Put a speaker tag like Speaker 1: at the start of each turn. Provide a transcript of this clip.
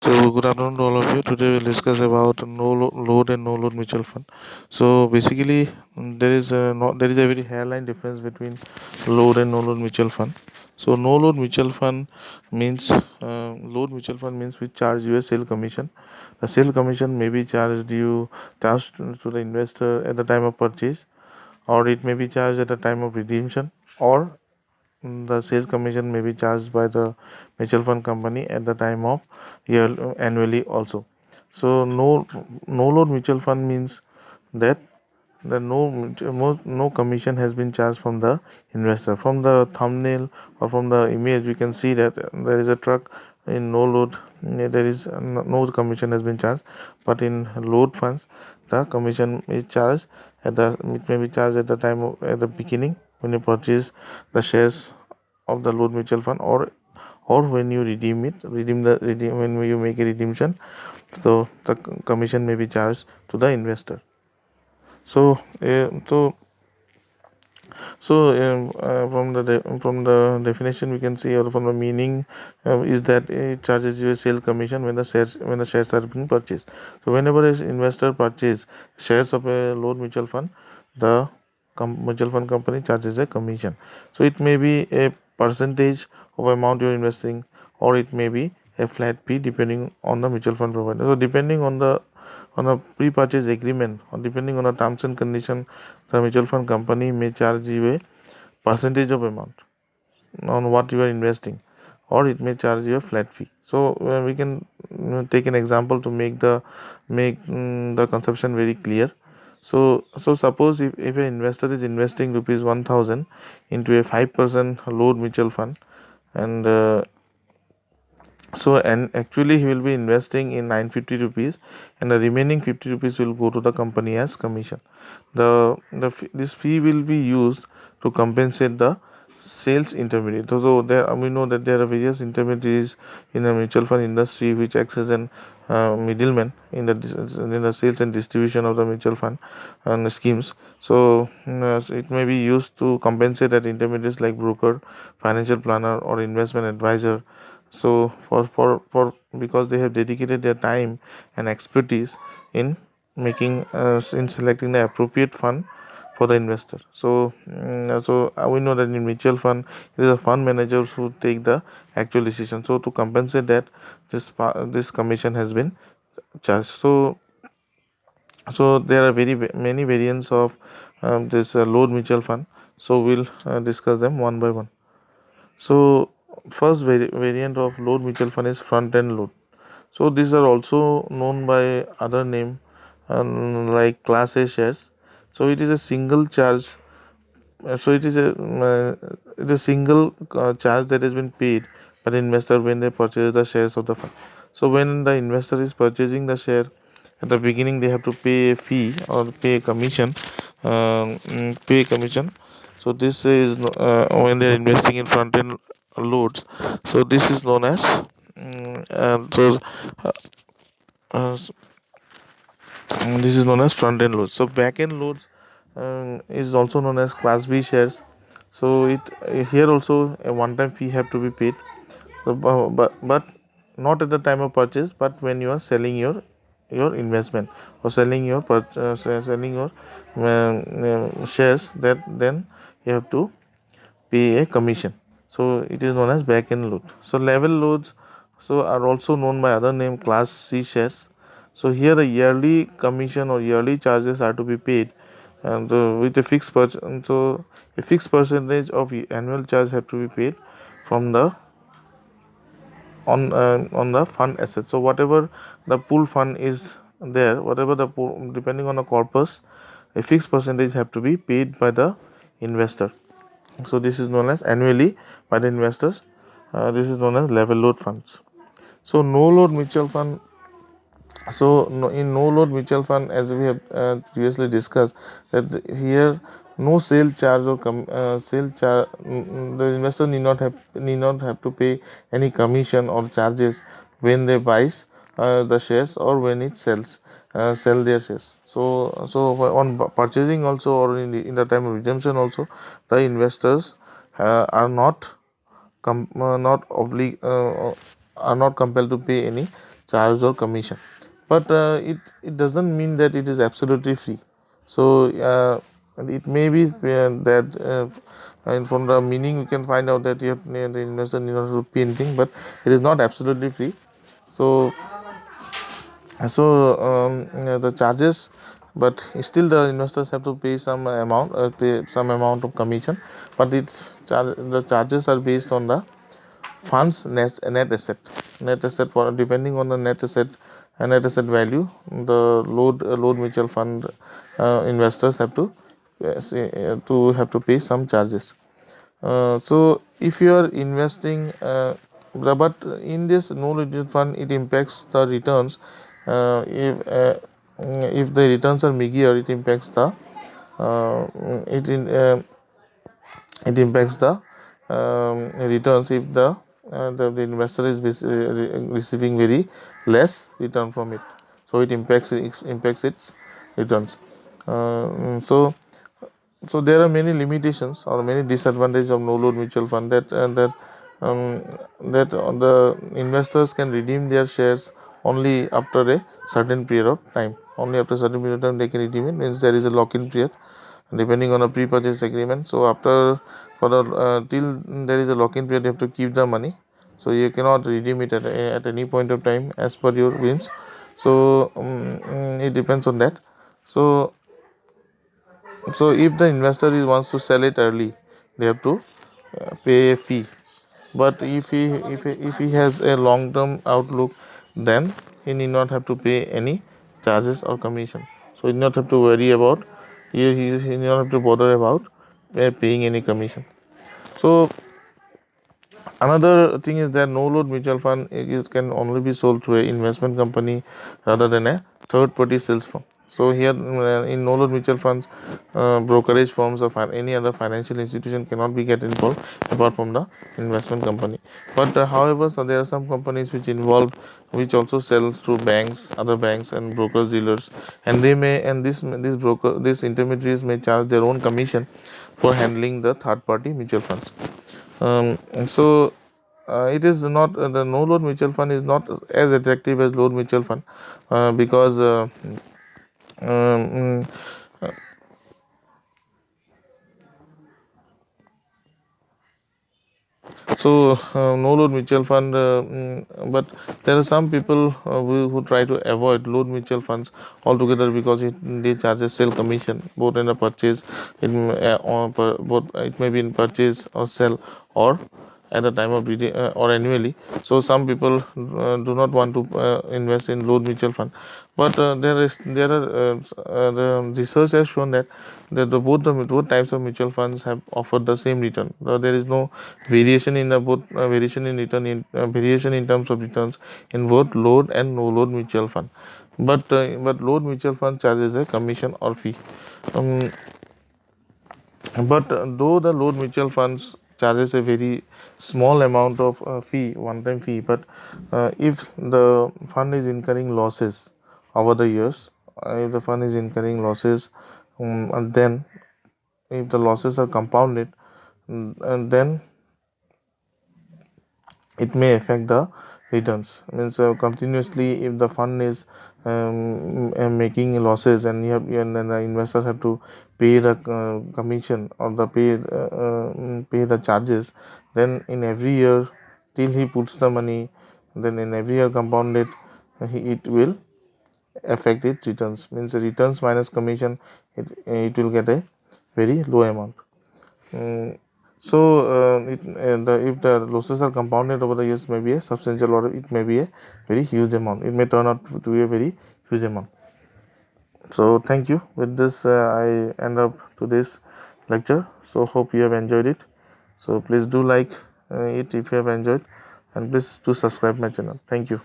Speaker 1: So good afternoon to all of you. Today we'll discuss about load and no load mutual fund. So basically, there is a very hairline difference between load and no load mutual fund. So no load mutual fund means load mutual fund means we charge you a sale commission. The sale commission may be charged to the investor at the time of purchase, or it may be charged at the time of redemption, or the sales commission may be charged by the mutual fund company at the time of year annually also. So no load mutual fund means that no commission has been charged from the investor. From the thumbnail or from the image, we can see that there is a truck in no load. There is no commission has been charged, but in load funds, the commission is charged it may be charged at the time at the beginning when you purchase the shares of the load mutual fund, or when you redeem when you make a redemption. So the commission may be charged to the investor. So uh, so from the definition we can see, or from the meaning, is that it charges you a sale commission when the shares are being purchased. So whenever an investor purchase shares of a load mutual fund, the mutual fund company charges a commission. So it may be a percentage of amount you're investing, or it may be a flat fee depending on the mutual fund provider. So depending on a pre-purchase agreement, or depending on the terms and condition, the mutual fund company may charge you a percentage of amount on what you are investing, or it may charge you a flat fee. So we can take an example to make the conception very clear. So suppose if an investor is investing rupees 1000 into a 5% load mutual fund, and actually he will be investing in 950 rupees, and the remaining 50 rupees will go to the company as commission. This fee will be used to compensate the sales intermediary. So there we know that there are various intermediaries in the mutual fund industry which acts as an middleman in the sales and distribution of the mutual fund and schemes. So it may be used to compensate that intermediaries like broker, financial planner, or investment advisor. So for because they have dedicated their time and expertise in in selecting the appropriate fund for the investor. We know that in mutual fund, it is the fund managers who take the actual decision. So to compensate that, this commission has been charged. So there are many variants of this load mutual fund. So we'll discuss them one by one. So first variant of load mutual fund is front end load. So these are also known by other name, like Class A shares. So it is a single charge. So it is single charge that has been paid by the investor when they purchase the shares of the fund. So when the investor is purchasing the share, at the beginning they have to pay a fee or pay a commission. Pay a commission. So this is when they are investing in front end loads. So this is known as uh, uh, this is known as front end loads. So back end loads is also known as Class B shares. So here also a one time fee have to be paid. But not at the time of purchase, but when you are selling your investment, or selling your shares, that then you have to pay a commission. So it is known as back end load. So level loads are also known by other name, Class C shares. So here the yearly commission or yearly charges are to be paid, and with a a fixed percentage of annual charge have to be paid from the on the fund asset. So whatever the pool fund is there, whatever the pool, depending on the corpus, a fixed percentage have to be paid by the investor. So this is known as annually by the investors. This is known as level load funds. So no load mutual fund. In no load mutual fund, as we have previously discussed, that here no sale charge or sale charge, the investor need not have to pay any commission or charges when they buys the shares, or when it sell their shares. On purchasing also, or in the time of redemption also, the investors are not not oblig are not compelled to pay any charge or commission. But it doesn't mean that it is absolutely free. So and it may be that and from the meaning we can find out that you have, the investor need not to pay anything, but it is not absolutely free. So the charges, but still the investors have to pay some amount, of commission, but the charges are based on the funds net asset for depending on the net asset and net asset value. The load mutual fund investors have to pay some charges. So if you are investing, but in this no mutual fund, it impacts the returns. If the returns are meager, it impacts the uh, it in it impacts the returns if the investor is receiving very less return from it. So it impacts its returns. So there are many limitations or many disadvantages of no load mutual fund, um, that the investors can redeem their shares only after a certain period of time. Only after a certain period of time they can redeem it. Means there is a lock-in period depending on a pre-purchase agreement. So after for the till there is a lock-in period, you have to keep the money. So you cannot redeem it at any point of time as per your whims. So it depends on that. So if the investor wants to sell it early, they have to pay a fee. But if he has a long term outlook, then he need not have to pay any charges or commission. So he need not have to worry about, he need not have to bother about paying any commission. So another thing is that no load mutual fund can only be sold through an investment company rather than a third party sales firm. So here in no load mutual funds, brokerage firms or any other financial institution cannot be get involved apart from the investment company. But however, so there are some companies which also sell through banks, other banks and brokers dealers, and they may and these intermediaries may charge their own commission for handling the third party mutual funds. So it is not the no load mutual fund is not as attractive as load mutual fund, because um, so no load mutual fund, but there are some people who try to avoid load mutual funds altogether because they charge a sale commission both in the purchase, both it may be in purchase or sell or at the time of reading or annually. So some people do not want to invest in load mutual fund, but there are the research has shown that both types of mutual funds have offered the same return. There is no variation in the both variation in terms of returns in both load and no load mutual fund. But load mutual fund charges a commission or fee. Um, but though the load mutual funds charges a very small amount of one time fee, but if the fund is incurring losses over the years, if the fund is incurring losses, and then if the losses are compounded, and then it may affect the returns. Means continuously if the fund is making losses, and and then the investors have to pay the commission or pay the charges, then in every year till he puts the money, then in every year compounded, it will affect its returns. Means returns minus commission, it will get a very low amount. Mm, so if the losses are compounded over the years, may be a substantial, or it may be a very huge amount. It may turn out to be a very huge amount. So thank you. With this, I end up to this lecture. So hope you have enjoyed it. So please do like it if you have enjoyed, and please do subscribe my channel. Thank you.